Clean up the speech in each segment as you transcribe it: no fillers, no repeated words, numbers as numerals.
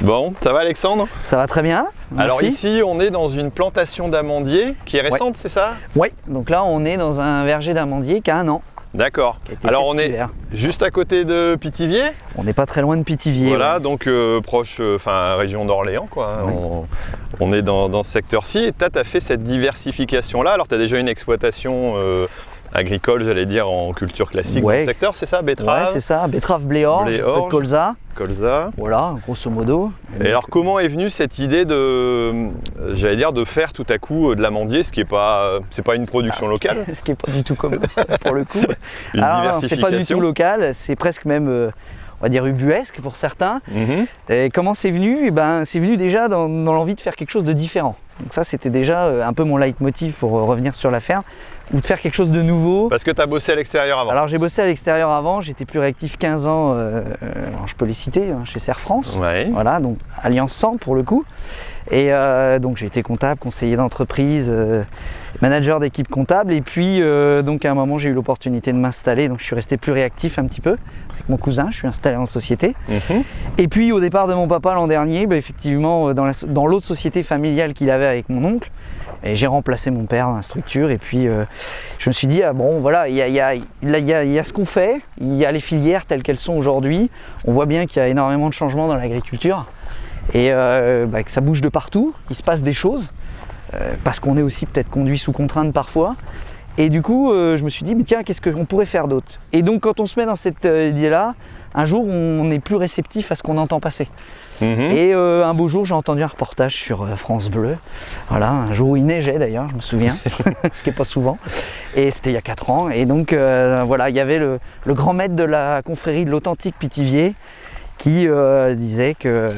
Bon, ça va Alexandre? Ça va très bien. Merci. Alors ici, on est dans une plantation d'amandiers qui est récente, c'est ça? Oui, donc là on est dans un verger d'amandiers qui a 1 an. D'accord. Alors on est juste à côté de Pithiviers. On n'est pas très loin de Pithiviers. Voilà, donc proche, région d'Orléans quoi. Oui. On est dans ce secteur-ci et tu as fait cette diversification-là. Alors tu as déjà une exploitation agricole, j'allais dire, en culture classique dans le secteur, c'est ça? Betterave? Ouais, c'est ça, betterave, blé orge, peu de colza. Voilà, grosso modo. Et alors comment est venue cette idée de, j'allais dire, de faire tout à coup de l'amandier, ce qui est pas, c'est pas une production locale? Ce qui est pas du tout comme pour le coup. Une Alors c'est pas du tout local, c'est presque même, on va dire ubuesque pour certains. Et comment c'est venu? Eh ben, c'est venu déjà dans l'envie de faire quelque chose de différent. Donc ça c'était déjà un peu mon leitmotiv pour revenir sur la ferme, ou de faire quelque chose de nouveau. Parce que tu as bossé à l'extérieur avant. Alors j'ai bossé à l'extérieur avant, j'étais plus réactif 15 ans, alors je peux les citer, hein, chez Serre France. Ouais. Voilà, donc Alliance 100 pour le coup. Et donc j'ai été comptable, conseiller d'entreprise, manager d'équipe comptable. Et puis donc à un moment j'ai eu l'opportunité de m'installer, donc je suis resté plus réactif un petit peu. Avec mon cousin, je suis installé en société. Et puis au départ de mon papa l'an dernier, effectivement dans l'autre société familiale qu'il avait avec mon oncle, et j'ai remplacé mon père dans la structure. Et puis je me suis dit, ah bon voilà, il y a ce qu'on fait, il y a les filières telles qu'elles sont aujourd'hui. On voit bien qu'il y a énormément de changements dans l'agriculture. Et que ça bouge de partout, il se passe des choses, parce qu'on est aussi peut-être conduit sous contrainte parfois. Et du coup, je me suis dit, mais tiens, qu'est-ce qu'on pourrait faire d'autre? Et donc, quand on se met dans cette idée-là, un jour, on est plus réceptif à ce qu'on entend passer. Et un beau jour, j'ai entendu un reportage sur France Bleu, voilà, un jour où il neigeait d'ailleurs, je me souviens, ce qui n'est pas souvent, et c'était il y a 4 ans. Et donc, voilà, il y avait le grand maître de la confrérie de l'Authentique Pithiviers, qui disait qu'il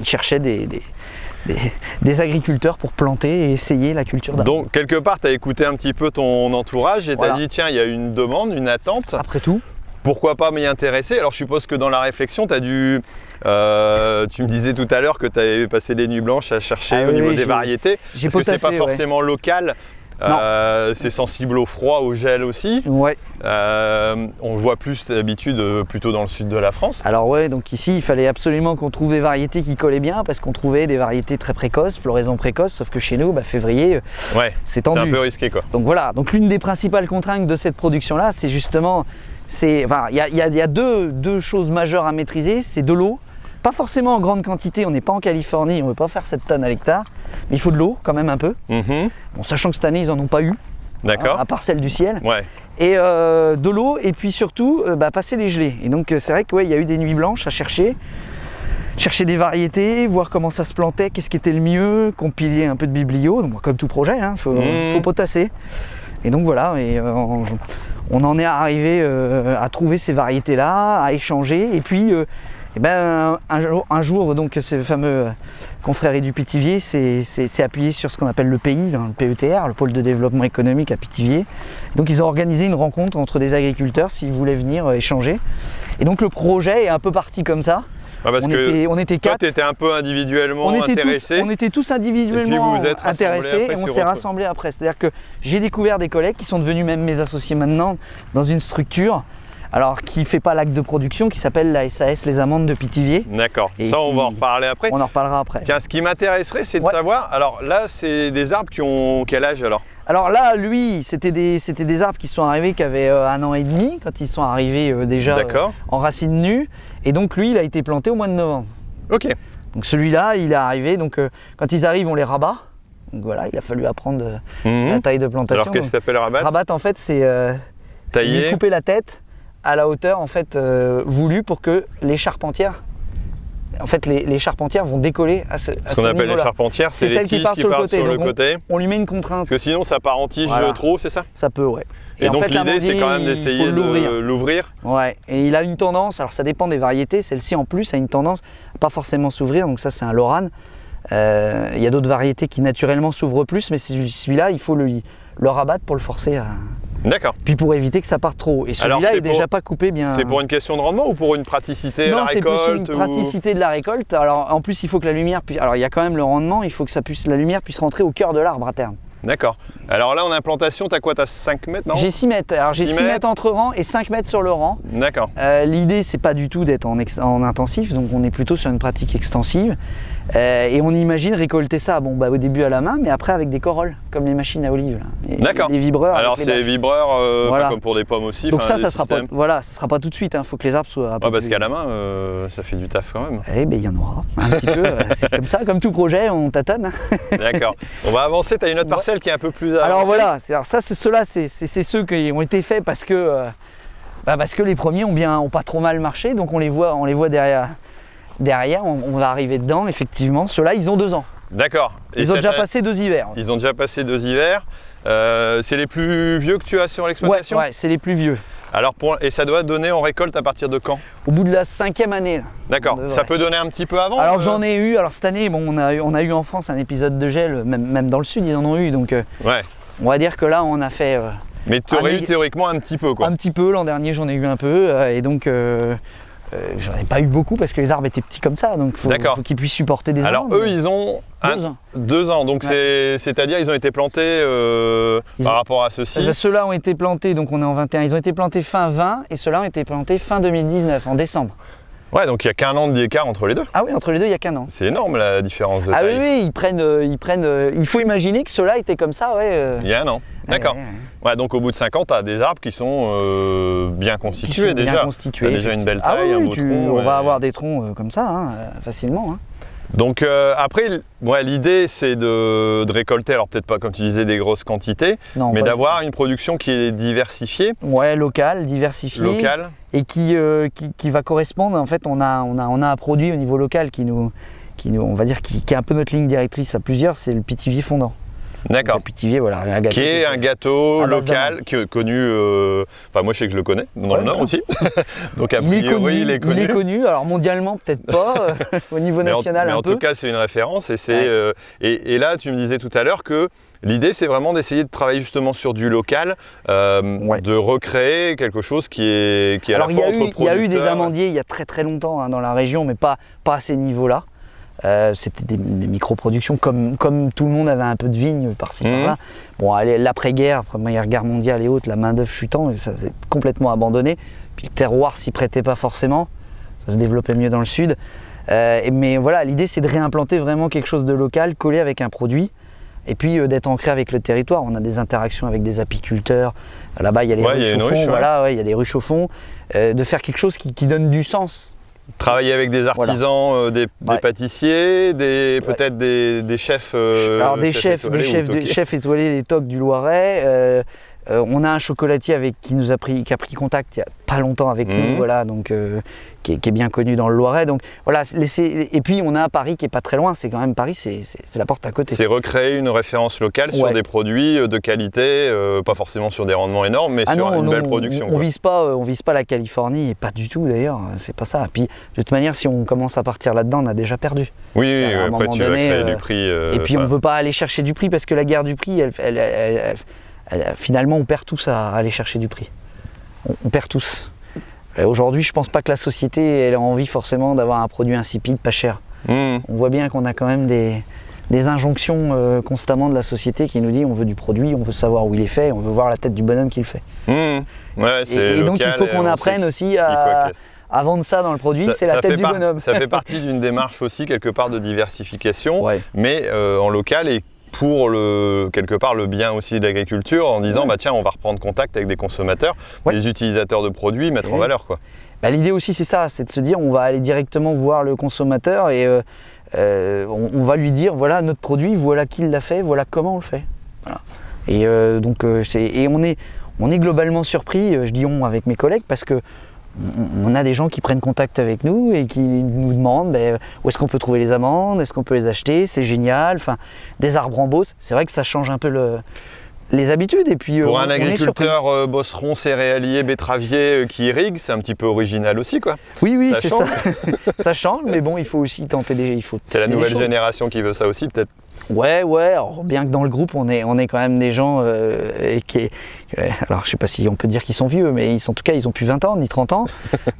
cherchait des agriculteurs pour planter et essayer la culture d'amande. Donc quelque part tu as écouté un petit peu ton entourage et tu as dit tiens, il y a une demande, une attente. Après tout. Pourquoi pas m'y intéresser? Alors je suppose que dans la réflexion tu as dû, tu me disais tout à l'heure que tu avais passé des nuits blanches à chercher au niveau des variétés. Parce que c'est pas forcément local. C'est sensible au froid, au gel aussi. Ouais. On le voit plus d'habitude plutôt dans le sud de la France. Alors ouais, donc ici il fallait absolument qu'on trouve des variétés qui collaient bien, parce qu'on trouvait des variétés très précoces, floraison précoce, sauf que chez nous, février, c'est tendu. C'est un peu risqué quoi. Donc voilà, donc l'une des principales contraintes de cette production-là, c'est justement, il y a deux choses majeures à maîtriser, c'est de l'eau. Pas forcément en grande quantité, on n'est pas en Californie, on ne veut pas faire 7 tonnes à l'hectare, mais il faut de l'eau quand même un peu. Bon, sachant que cette année ils n'en ont pas eu, d'accord, à part celle du ciel. Ouais. Et de l'eau, et puis surtout passer les gelées. Et donc c'est vrai qu'il y a eu des nuits blanches à chercher des variétés, voir comment ça se plantait, qu'est-ce qui était le mieux, compiler un peu de biblio, donc, comme tout projet, hein, faut potasser. Et donc voilà, et on en est arrivé à trouver ces variétés-là, à échanger, et puis un jour, donc ce fameux confrérie du Pithiviers s'est appuyé sur ce qu'on appelle le PI, le PETR, le pôle de développement économique à Pithiviers. Donc ils ont organisé une rencontre entre des agriculteurs s'ils voulaient venir échanger. Et donc le projet est un peu parti comme ça. On était 4. Toi, tu étais un peu individuellement intéressé. On était tous individuellement intéressés et on s'est rassemblés après. C'est-à-dire que j'ai découvert des collègues qui sont devenus même mes associés maintenant dans une structure, alors qui ne fait pas l'acte de production, qui s'appelle la SAS Les Amandes de Pithiviers. D'accord, ça on va en reparler après. On en reparlera après. Tiens, ce qui m'intéresserait, c'est de savoir, alors là, c'est des arbres qui ont quel âge alors? Alors là, lui, c'était des arbres qui sont arrivés, qui avaient 1 an et demi, quand ils sont arrivés déjà en racines nues. Et donc lui, il a été planté au mois de novembre. Ok. Donc celui-là, il est arrivé, donc quand ils arrivent, on les rabat. Donc voilà, il a fallu apprendre la taille de plantation. Alors qu'est-ce que ça s'appelle rabattre? Rabattre, en fait, c'est lui couper la tête à la hauteur en fait voulue pour que les charpentières, en fait les charpentières vont décoller à ce niveau-là. Ce qu'on appelle les charpentières, c'est les tiges qui partent sur le côté. On lui met une contrainte. Parce que sinon ça part en tige trop, c'est ça? Ça peut, ouais. Et donc l'idée c'est quand même d'essayer de l'ouvrir. Ouais, et il a une tendance, alors ça dépend des variétés, celle-ci en plus a une tendance à pas forcément s'ouvrir, donc ça c'est un Lorane. Il y a d'autres variétés qui naturellement s'ouvrent plus, mais celui-là il faut le rabattre pour le forcer à... D'accord. Puis pour éviter que ça parte trop haut. Et celui-là est déjà pas coupé bien. C'est pour une question de rendement ou pour une praticité de la récolte? Non, c'est plus une praticité de la récolte. Alors en plus, il faut que la lumière puisse. Alors il y a quand même le rendement, il faut que la lumière puisse rentrer au cœur de l'arbre à terme. D'accord. Alors là, en implantation, tu as quoi? Tu as 5 mètres, non? J'ai 6 mètres. Alors j'ai 6 mètres entre rangs et 5 mètres sur le rang. D'accord. L'idée, c'est pas du tout d'être en intensif, donc on est plutôt sur une pratique extensive. Et on imagine récolter ça au début à la main, mais après avec des corolles, comme les machines à olive. D'accord. Les vibreurs. Alors c'est les vibreurs, voilà. comme pour des pommes aussi. Donc ça sera pas, ça sera pas tout de suite. Faut que les arbres soient. Parce qu'à la main, ça fait du taf quand même. Eh bien, il y en aura un petit peu. C'est comme ça, comme tout projet, on tâtonne. D'accord. On va avancer. Tu as une autre parcelle qui est un peu plus avancée. Alors voilà. Ceux-là, c'est ceux qui ont été faits parce que les premiers ont pas trop mal marché, donc on les voit derrière. Derrière, on va arriver dedans, effectivement. Ceux-là, ils ont 2 ans. D'accord. Ils ont déjà passé 2 hivers. Ils ont déjà passé 2 hivers. C'est les plus vieux que tu as sur l'exploitation? Ouais, c'est les plus vieux. Alors et ça doit donner en récolte à partir de quand? Au bout de la 5e année. D'accord. Ça peut donner un petit peu avant? Alors j'en ai eu. Alors cette année, on a eu en France un épisode de gel, même dans le sud, ils en ont eu. Donc on va dire que là, on a fait. Mais tu aurais eu théoriquement un petit peu, quoi. Un petit peu. L'an dernier, j'en ai eu un peu, et donc. J'en ai pas eu beaucoup parce que les arbres étaient petits comme ça, donc faut qu'ils puissent supporter des arbres. Alors eux, ils ont 2 ans, donc c'est-à-dire ils ont été plantés par rapport à ceux-ci. Ceux-là ont été plantés, donc on est en 21, ils ont été plantés fin 20 et ceux-là ont été plantés fin 2019, en décembre. Ouais, donc il n'y a qu'un an d'écart entre les deux. Ah oui, entre les deux, il n'y a qu'un an. C'est énorme la différence de taille. Ah oui, ils prennent. Il faut imaginer que ceux-là étaient comme ça, Il y a un an. D'accord. Ouais, donc au bout de 5 ans, tu as des arbres qui sont bien constitués déjà. Bien constitués. Tu as déjà une belle taille, un beau tronc. On va avoir des troncs comme ça, facilement. Donc après, l'idée c'est de récolter, alors peut-être pas comme tu disais des grosses quantités, mais d'avoir une production qui est diversifiée. Ouais, locale, diversifiée. Locale. Et qui va correspondre, en fait, on a un produit au niveau local qui on va dire, qui est un peu notre ligne directrice à plusieurs, c'est le pitivier fondant. D'accord. Le pitivier, voilà, un gâteau. Qui est un gâteau local, moi je sais que je le connais, dans le Nord aussi. Donc a priori, il est connu. Il est connu, alors mondialement peut-être pas, au niveau national mais un en peu. tout cas, c'est une référence. Et là, tu me disais tout à l'heure que l'idée, c'est vraiment d'essayer de travailler justement sur du local, de recréer quelque chose qui est à la fois entre producteurs. Il y a eu des amandiers il y a très très longtemps dans la région, mais pas à ces niveaux-là. C'était des micro-productions, comme tout le monde avait un peu de vignes par-ci par-là. Bon, l'après-guerre, Première Guerre mondiale et autres, la main-d'œuvre chutant, ça s'est complètement abandonné. Puis le terroir s'y prêtait pas forcément, ça se développait mieux dans le sud. Mais voilà, l'idée c'est de réimplanter vraiment quelque chose de local, collé avec un produit. Et puis d'être ancré avec le territoire. On a des interactions avec des apiculteurs. Là-bas, il y a les ruches au fond. Il y a des ruches au fond. De faire quelque chose qui donne du sens. Travailler avec des artisans, des pâtissiers, peut-être des chefs. Alors des chefs étoilés, des tocs du Loiret. On a un chocolatier qui a pris contact il n'y a pas longtemps avec nous, voilà, donc qui est bien connu dans le Loiret. Donc voilà, et puis on a Paris qui est pas très loin. C'est quand même Paris, c'est la porte à côté. C'est recréer une référence locale sur des produits de qualité, pas forcément sur des rendements énormes, mais sur une belle production. On vise pas la Californie, et pas du tout d'ailleurs. C'est pas ça. Et puis de toute manière, si on commence à partir là-dedans, on a déjà perdu. Oui, après tu vas créer du prix. Et puis on ne veut pas aller chercher du prix parce que la guerre du prix, finalement, on perd tous à aller chercher du prix. On perd tous. Aujourd'hui, je pense pas que la société elle a envie forcément d'avoir un produit insipide, pas cher. On voit bien qu'on a quand même des injonctions constamment de la société qui nous dit on veut du produit, on veut savoir où il est fait, on veut voir la tête du bonhomme qui le fait. Et donc il faut qu'on apprenne aussi à vendre ça dans le produit, c'est la tête du bonhomme. Ça fait partie d'une démarche aussi quelque part de diversification, mais en local et pour quelque part le bien aussi de l'agriculture, en disant tiens, on va reprendre contact avec des consommateurs, des utilisateurs de produits, mettre en valeur quoi. L'idée aussi c'est ça, c'est de se dire on va aller directement voir le consommateur et on va lui dire voilà notre produit, voilà qui l'a fait, voilà comment on le fait. Voilà. Et on est globalement surpris, je dis on avec mes collègues, parce que on a des gens qui prennent contact avec nous et qui nous demandent où est-ce qu'on peut trouver les amandes, est-ce qu'on peut les acheter, c'est génial, des arbres en Beauce, c'est vrai que ça change un peu les habitudes. Et puis, pour un agriculteur bosseron, céréalier, betteravier qui irrigue, c'est un petit peu original aussi quoi. Oui, c'est ça. Ça change, mais bon, il faut aussi tenter c'est la nouvelle génération qui veut ça aussi peut-être. Ouais, alors, bien que dans le groupe on est quand même des gens alors je sais pas si on peut dire qu'ils sont vieux, mais en tout cas ils ont plus 20 ans ni 30 ans.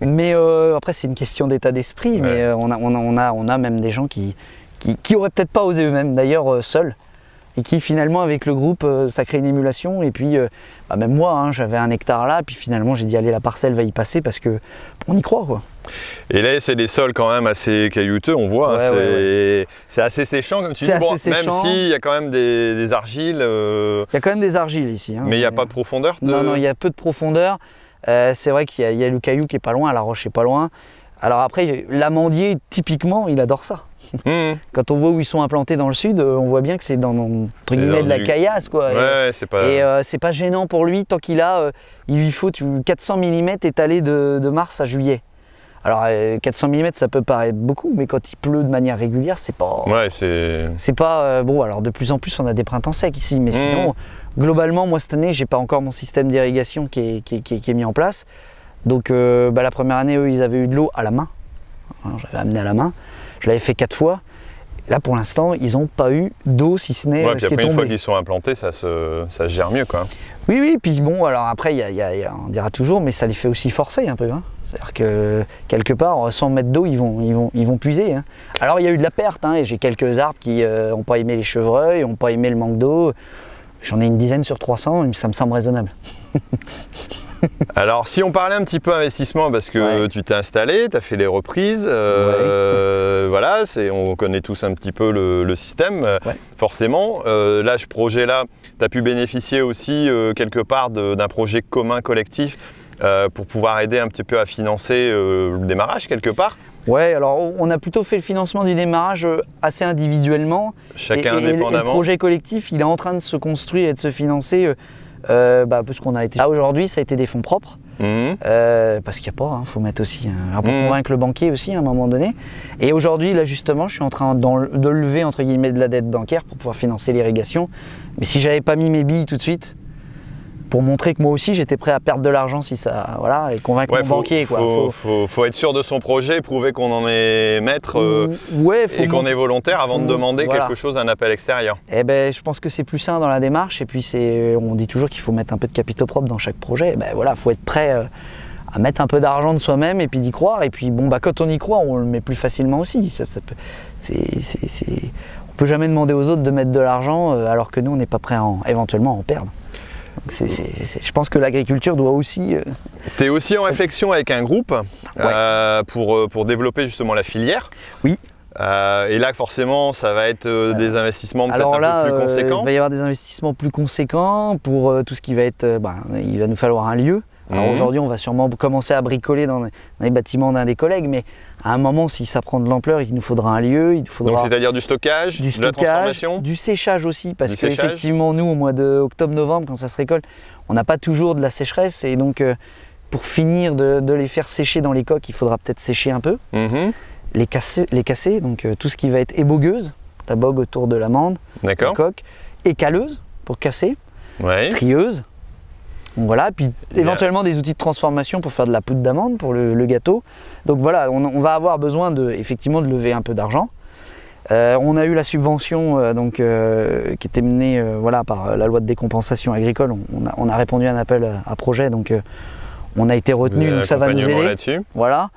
Mais après c'est une question d'état d'esprit, mais on a même des gens qui auraient peut-être pas osé eux-mêmes d'ailleurs seuls. et qui finalement avec le groupe ça crée une émulation et puis même moi hein, j'avais 1 hectare là puis finalement j'ai dit allez la parcelle va y passer parce que on y croit quoi. Et là c'est des sols quand même assez caillouteux on voit, c'est assez séchant comme tu dis, bon, même s'il y a quand même des argiles. Il y a quand même des argiles ici. Hein, mais il n'y a pas de profondeur Non, il y a peu de profondeur, c'est vrai qu'il y a le caillou qui est pas loin, la roche est pas loin. Alors après l'amandier typiquement il adore ça. Quand on voit où ils sont implantés dans le sud, on voit bien que c'est dans entre guillemets de la caillasse quoi. C'est pas... Et c'est pas gênant pour lui tant qu'il a, il lui faut 400 mm étalés de mars à juillet. Alors 400 mm ça peut paraître beaucoup, mais quand il pleut de manière régulière, c'est pas. C'est pas bon. Alors de plus en plus on a des printemps secs ici, mais sinon globalement moi cette année j'ai pas encore mon système d'irrigation qui est mis en place. Donc la première année eux ils avaient eu de l'eau à la main. J'avais amené à la main. Je l'avais fait 4 fois. Là, pour l'instant, ils n'ont pas eu d'eau, si ce n'est ce qui est tombé. Une fois qu'ils sont implantés, ça se gère mieux, quoi. Oui, puis bon, alors après, on dira toujours, mais ça les fait aussi forcer un peu. Hein. C'est-à-dire que quelque part, 100 mètres d'eau, ils vont puiser. Hein. Alors, il y a eu de la perte, hein, et j'ai quelques arbres qui n'ont pas aimé les chevreuils, n'ont pas aimé le manque d'eau. J'en ai une dizaine sur 300, ça me semble raisonnable. Alors, si on parlait un petit peu investissement, parce que tu t'es installé, tu as fait les reprises, voilà, on connaît tous un petit peu le système, forcément. Là, ce projet-là, tu as pu bénéficier aussi quelque part d'un projet commun collectif pour pouvoir aider un petit peu à financer le démarrage quelque part. Ouais, alors on a plutôt fait le financement du démarrage assez individuellement. Chacun indépendamment. Et le projet collectif, il est en train de se construire et de se financer. Parce qu'on a été là aujourd'hui, ça a été des fonds propres, parce qu'il n'y a pas, faut mettre aussi, pour convaincre le banquier aussi à un moment donné. Et aujourd'hui, là justement, je suis en train de lever entre guillemets de la dette bancaire pour pouvoir financer l'irrigation. Mais si j'avais pas mis mes billes tout de suite, pour montrer que moi aussi j'étais prêt à perdre de l'argent si ça, et convaincre mon banquier. Faut être sûr de son projet, prouver qu'on en est maître et qu'on est volontaire avant de demander quelque chose, un appel extérieur. Eh ben, je pense que c'est plus sain dans la démarche et puis on dit toujours qu'il faut mettre un peu de capitaux propres dans chaque projet. Faut être prêt à mettre un peu d'argent de soi-même et puis d'y croire. Et puis quand on y croit, on le met plus facilement aussi. On peut jamais demander aux autres de mettre de l'argent alors que nous on n'est pas prêt éventuellement à en perdre. Je pense que l'agriculture doit aussi... Tu es aussi en réflexion avec un groupe pour développer justement la filière. Oui. Et là forcément ça va être des investissements peut-être un peu plus conséquents. Il va y avoir des investissements plus conséquents pour tout ce qui va être... il va nous falloir un lieu. Alors aujourd'hui on va sûrement commencer à bricoler dans les bâtiments d'un des collègues, mais à un moment si ça prend de l'ampleur il nous faudra un lieu, il faudra... Donc c'est-à-dire du stockage, de la transformation, du séchage aussi, parce qu'effectivement nous au mois d'octobre-novembre quand ça se récolte, on n'a pas toujours de la sécheresse et donc pour finir de les faire sécher dans les coques il faudra peut-être sécher un peu, les casser, donc tout ce qui va être ébogueuse, la bogue autour de l'amande, la coque, écaleuse pour casser, trieuse. Donc voilà, puis éventuellement des outils de transformation pour faire de la poudre d'amande pour le gâteau. Donc voilà, on va avoir besoin effectivement de lever un peu d'argent. On a eu la subvention qui était menée par la loi de décompensation agricole. On a répondu à un appel à projet, donc on a été retenu, donc ça va nous aider. Voilà.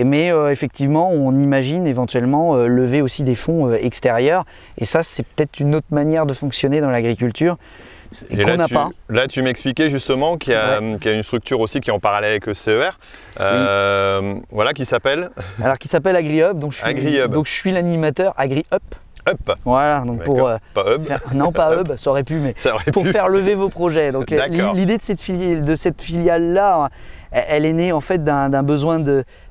Mais effectivement, on imagine éventuellement lever aussi des fonds extérieurs. Et ça, c'est peut-être une autre manière de fonctionner dans l'agriculture. Et là, tu m'expliquais justement qu'il y a une structure aussi qui est en parallèle avec le CER, qui s'appelle qui s'appelle AgriHub. Donc je suis l'animateur AgriHub. Voilà, donc pas Hub. Non, pas Hub, ça aurait pu, mais pour faire lever vos projets. Donc l'idée de cette filiale-là, elle est née en fait d'un besoin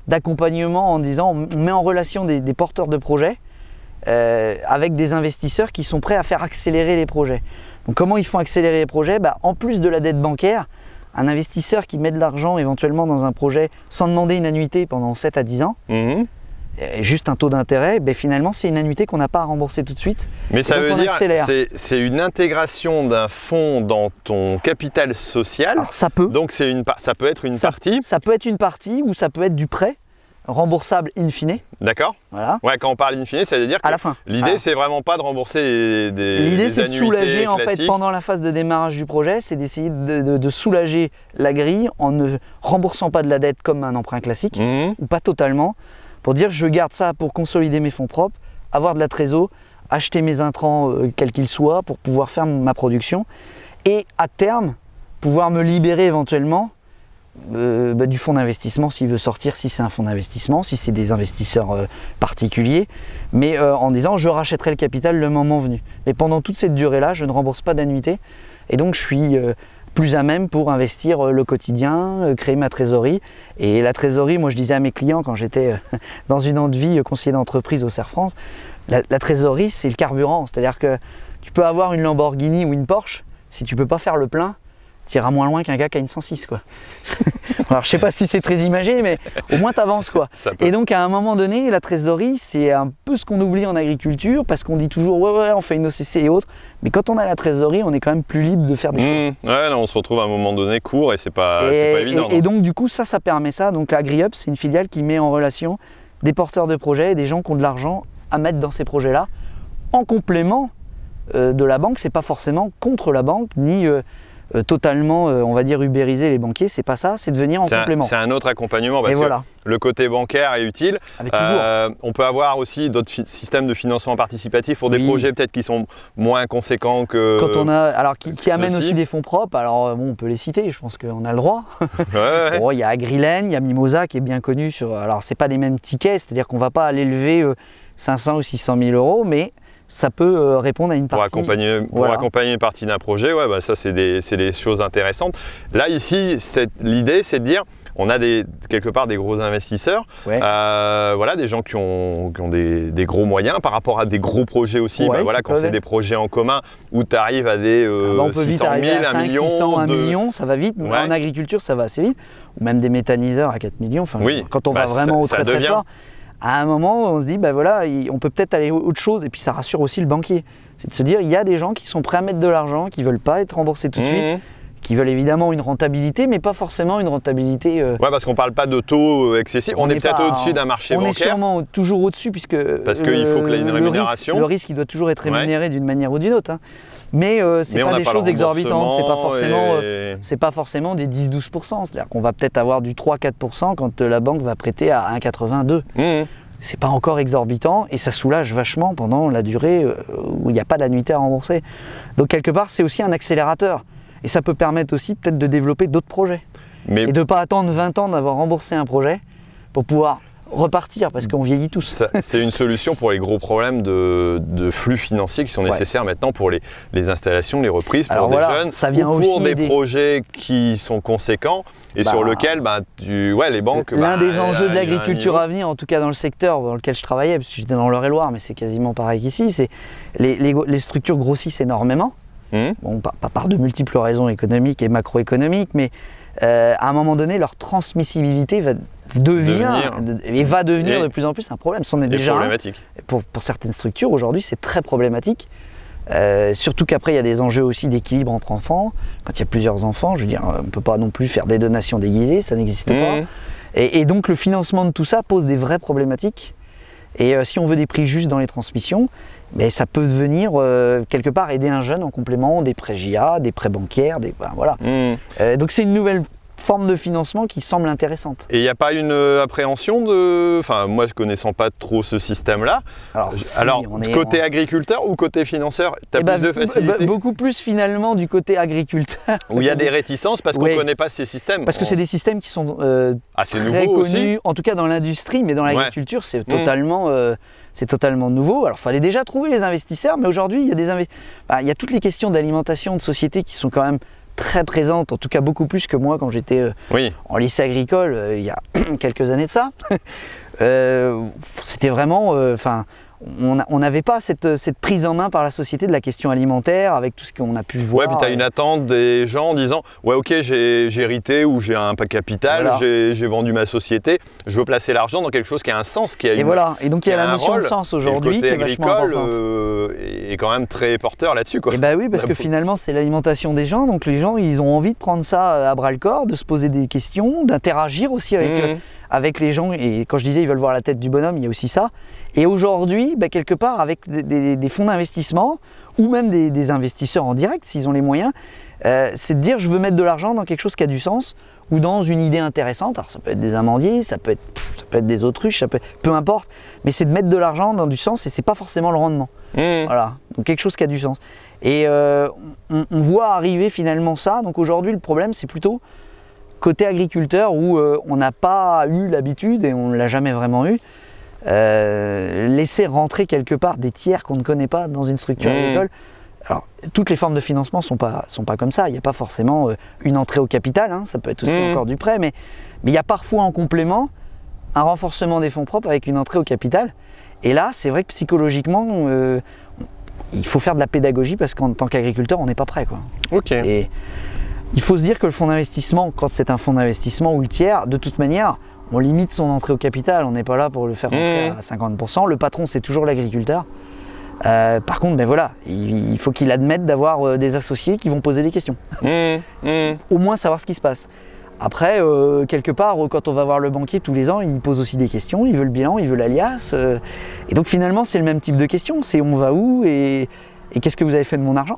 d'accompagnement en disant on met en relation des porteurs de projets avec des investisseurs qui sont prêts à faire accélérer les projets. Donc comment ils font accélérer les projets ? En plus de la dette bancaire, un investisseur qui met de l'argent éventuellement dans un projet sans demander une annuité pendant 7 à 10 ans, juste un taux d'intérêt, finalement c'est une annuité qu'on n'a pas à rembourser tout de suite. Mais ça veut dire que c'est une intégration d'un fonds dans ton capital social. Alors ça peut. Donc ça peut être une partie. Ça peut être une partie ou ça peut être du prêt remboursable in fine. D'accord. Voilà. Ouais, quand on parle in fine, ça veut dire que l'idée c'est vraiment pas de rembourser des L'idée c'est de soulager classiques. En fait pendant la phase de démarrage du projet, c'est d'essayer de soulager la grille en ne remboursant pas de la dette comme un emprunt classique ou pas totalement, pour dire je garde ça pour consolider mes fonds propres, avoir de la trésor, acheter mes intrants quels qu'ils soient pour pouvoir faire ma production et à terme pouvoir me libérer éventuellement du fonds d'investissement s'il veut sortir, si c'est un fonds d'investissement, si c'est des investisseurs particuliers, mais en disant je rachèterai le capital le moment venu. Mais pendant toute cette durée-là, je ne rembourse pas d'annuité et donc je suis plus à même pour investir le quotidien, créer ma trésorerie. Et la trésorerie, moi je disais à mes clients quand j'étais dans une autre vie conseiller d'entreprise au Cerf France, la trésorerie c'est le carburant, c'est-à-dire que tu peux avoir une Lamborghini ou une Porsche, si tu ne peux pas faire le plein, tu iras moins loin qu'un gars qui a une 106 quoi. Alors je sais pas si c'est très imagé, mais au moins tu avances quoi. Et donc à un moment donné, la trésorerie c'est un peu ce qu'on oublie en agriculture parce qu'on dit toujours ouais on fait une OCC et autres, mais quand on a la trésorerie, on est quand même plus libre de faire des choses. Ouais, non, on se retrouve à un moment donné court et c'est pas évident. Et donc du coup ça permet ça. Donc l'AgriUp c'est une filiale qui met en relation des porteurs de projets et des gens qui ont de l'argent à mettre dans ces projets-là en complément de la banque. C'est pas forcément contre la banque ni totalement, on va dire, ubériser les banquiers, c'est pas ça, c'est de venir en complément. C'est un autre accompagnement parce que le côté bancaire est utile. On peut avoir aussi d'autres systèmes de financement participatif pour des projets peut-être qui sont moins conséquents que... Quand on a, alors qui amènent aussi des fonds propres, alors bon, on peut les citer, je pense qu'on a le droit. Bon, il y a Agrilen, il y a Mimosa qui est bien connu sur... Alors c'est pas les mêmes tickets, c'est-à-dire qu'on va pas aller lever 500 ou 600 000 euros, mais ça peut répondre à une partie. Pour accompagner une partie d'un projet, ça c'est des choses intéressantes. Là ici, l'idée c'est de dire, on a quelque part des gros investisseurs, des gens qui ont des gros moyens par rapport à des gros projets aussi. Quand c'est des projets en commun où tu arrives à des 600 000, 1 million. 600, 1 million, ça va vite. En agriculture, ça va assez vite. Ou même des méthaniseurs à 4 millions. Quand on va vraiment au très fort. À un moment, on se dit, on peut peut-être aller autre chose. Et puis ça rassure aussi le banquier. C'est de se dire, il y a des gens qui sont prêts à mettre de l'argent, qui ne veulent pas être remboursés tout de suite, qui veulent évidemment une rentabilité, mais pas forcément une rentabilité... parce qu'on ne parle pas de taux excessif. On est peut-être au-dessus d'un marché bancaire. On est sûrement toujours au-dessus, parce qu'il faut qu'il y ait une rémunération. Le risque, il doit toujours être rémunéré d'une manière ou d'une autre. Mais c'est pas des choses exorbitantes, c'est pas forcément des 10-12%. C'est-à-dire qu'on va peut-être avoir du 3-4% quand la banque va prêter à 1,82. C'est pas encore exorbitant et ça soulage vachement pendant la durée où il n'y a pas d'annuité à rembourser. Donc quelque part, c'est aussi un accélérateur. Et ça peut permettre aussi peut-être de développer d'autres projets. Et de ne pas attendre 20 ans d'avoir remboursé un projet pour pouvoir repartir parce qu'on vieillit tous. C'est une solution pour les gros problèmes de flux financiers qui sont nécessaires maintenant pour les installations, les reprises, pour des jeunes ou pour des projets qui sont conséquents et sur lesquels les banques... L'un des enjeux de l'agriculture à venir, en tout cas dans le secteur dans lequel je travaillais, parce que j'étais dans l'Eure-et-Loire, mais c'est quasiment pareil qu'ici, c'est les structures grossissent énormément, pas par de multiples raisons économiques et macroéconomiques, mais à un moment donné, leur transmissibilité va devenir de plus en plus un problème. C'en est déjà problématique. Pour certaines structures, aujourd'hui, c'est très problématique. Surtout qu'après, il y a des enjeux aussi d'équilibre entre enfants. Quand il y a plusieurs enfants, je veux dire, on ne peut pas non plus faire des donations déguisées, ça n'existe pas. Et donc, le financement de tout ça pose des vraies problématiques. Et si on veut des prix justes dans les transmissions, ça peut devenir quelque part aider un jeune en complément des prêts JA, des prêts bancaires, donc c'est une nouvelle forme de financement qui semble intéressante. Et il n'y a pas une appréhension moi je connaissant pas trop ce système-là. Alors côté agriculteur ou côté financeur, tu as plus de facilité? Beaucoup plus finalement du côté agriculteur. Où il y a des réticences parce qu'on ne connaît pas ces systèmes. Parce que c'est des systèmes qui sont très connus, aussi. En tout cas dans l'industrie, mais dans l'agriculture c'est totalement... c'est totalement nouveau. Alors, il fallait déjà trouver les investisseurs, mais aujourd'hui, il y a toutes les questions d'alimentation de société qui sont quand même très présentes, en tout cas beaucoup plus que moi quand j'étais en lycée agricole, il y a quelques années de ça. C'était vraiment... on n'avait pas cette prise en main par la société de la question alimentaire avec tout ce qu'on a pu voir. Puis tu as une attente des gens en disant ok, j'ai hérité ou j'ai un capital, j'ai vendu ma société, je veux placer l'argent dans quelque chose qui a un sens, qui a et donc il y a la notion de sens aujourd'hui qui est vachement importante. Est quand même très porteur là-dessus. Oui, parce que finalement c'est l'alimentation des gens, donc les gens ils ont envie de prendre ça à bras le corps, de se poser des questions, d'interagir aussi avec les gens. Et quand je disais ils veulent voir la tête du bonhomme, il y a aussi ça. Et aujourd'hui, quelque part, avec des fonds d'investissement ou même des investisseurs en direct, s'ils ont les moyens, c'est de dire je veux mettre de l'argent dans quelque chose qui a du sens, ou dans une idée intéressante. Alors ça peut être des amandiers, ça peut être des autruches, peu importe, mais c'est de mettre de l'argent dans du sens et c'est pas forcément le rendement. Voilà, donc quelque chose qui a du sens. Et on voit arriver finalement ça. Donc aujourd'hui le problème c'est plutôt côté agriculteur où on n'a pas eu l'habitude et on ne l'a jamais vraiment eu. Laisser rentrer quelque part des tiers qu'on ne connaît pas dans une structure agricole. Alors, toutes les formes de financement sont pas comme ça. Il n'y a pas forcément une entrée au capital, hein. Ça peut être aussi encore du prêt, mais il y a parfois en complément un renforcement des fonds propres avec une entrée au capital. Et là, c'est vrai que psychologiquement, il faut faire de la pédagogie parce qu'en tant qu'agriculteur, on n'est pas prêt, quoi. Et il faut se dire que le fonds d'investissement, quand c'est un fonds d'investissement ou le tiers, de toute manière, on limite son entrée au capital. On n'est pas là pour le faire rentrer à 50%. Le patron, c'est toujours l'agriculteur. Par contre, ben voilà, il faut qu'il admette d'avoir des associés qui vont poser des questions. Au moins savoir ce qui se passe. Après, quelque part, quand on va voir le banquier tous les ans, il pose aussi des questions, il veut le bilan, il veut l'alias. Et donc finalement, c'est le même type de question. C'est on va où et qu'est-ce que vous avez fait de mon argent?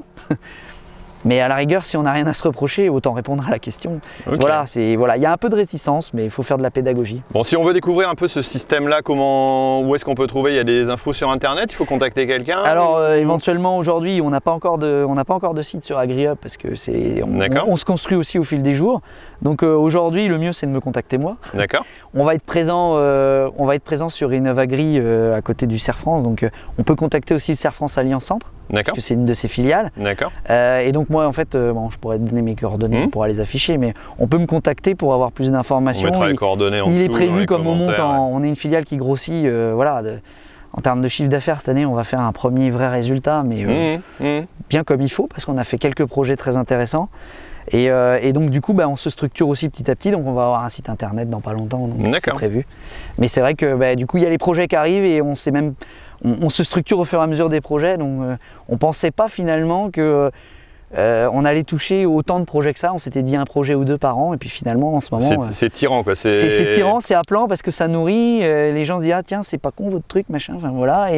Mais à la rigueur, si on n'a rien à se reprocher, autant répondre à la question. Voilà, il y a un peu de réticence, mais il faut faire de la pédagogie. Bon, si on veut découvrir un peu ce système-là, où est-ce qu'on peut trouver? Il y a des infos sur Internet, il faut contacter quelqu'un? Alors, éventuellement, aujourd'hui, on n'a pas encore de site sur AgriHub parce que on se construit aussi au fil des jours. Donc aujourd'hui, le mieux, c'est de me contacter moi. D'accord. On va être présent sur Innovagri à côté du Cerf France. Donc on peut contacter aussi le Cerf France Alliance Centre. Parce que c'est une de ses filiales. D'accord. Et donc moi, en fait, je pourrais te donner mes coordonnées, on pourra les afficher, mais on peut me contacter pour avoir plus d'informations. On mettra les coordonnées en dessous. Il est prévu comme on est une filiale qui grossit, en termes de chiffre d'affaires cette année, on va faire un premier vrai résultat, mais bien comme il faut, parce qu'on a fait quelques projets très intéressants. Et donc du coup on se structure aussi petit à petit, donc on va avoir un site internet dans pas longtemps, donc c'est prévu. Mais c'est vrai que du coup il y a les projets qui arrivent et on se structure au fur et à mesure des projets, donc on pensait pas finalement que on allait toucher autant de projets que ça. On s'était dit un projet ou deux par an et puis finalement en ce moment c'est tirant quoi. C'est tirant, c'est appelant parce que ça nourrit, les gens se disent ah tiens c'est pas con votre truc machin, enfin voilà,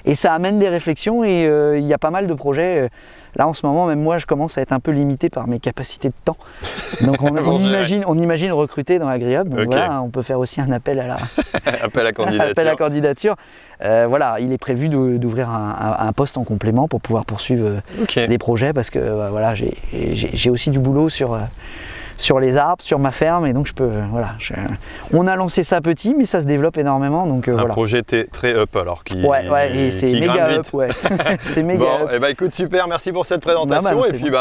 et ça amène des réflexions et il y a pas mal de projets. Là en ce moment, même moi je commence à être un peu limité par mes capacités de temps. Donc on imagine recruter dans AgriHub. Donc voilà, on peut faire aussi un appel à la candidature. Voilà, il est prévu d'ouvrir un poste en complément pour pouvoir poursuivre des projets parce que voilà, j'ai aussi du boulot sur les arbres, sur ma ferme, et donc on a lancé ça petit, mais ça se développe énormément. Donc, un projet très up alors qui et c'est méga up, c'est méga up. Et écoute, super, merci pour cette présentation et puis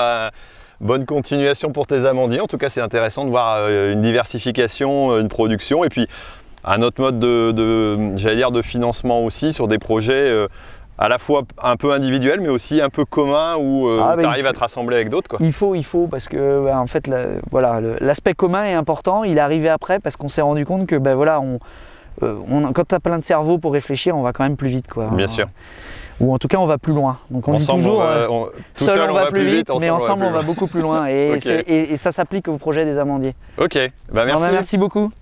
bonne continuation pour tes amandiers. En tout cas, c'est intéressant de voir une diversification, une production et puis un autre mode de financement aussi sur des projets à la fois un peu individuel mais aussi un peu commun où tu arrives à te rassembler avec d'autres, quoi. Il faut parce que en fait l'aspect commun est important. Il est arrivé après parce qu'on s'est rendu compte que quand tu as plein de cerveaux pour réfléchir, on va quand même plus vite, quoi. Bien sûr. Ou en tout cas on va plus loin. Donc on ensemble, dit toujours seul on va plus vite, mais ensemble on va beaucoup plus loin. Et ça s'applique au projet des amandiers. Ok, merci. Merci beaucoup.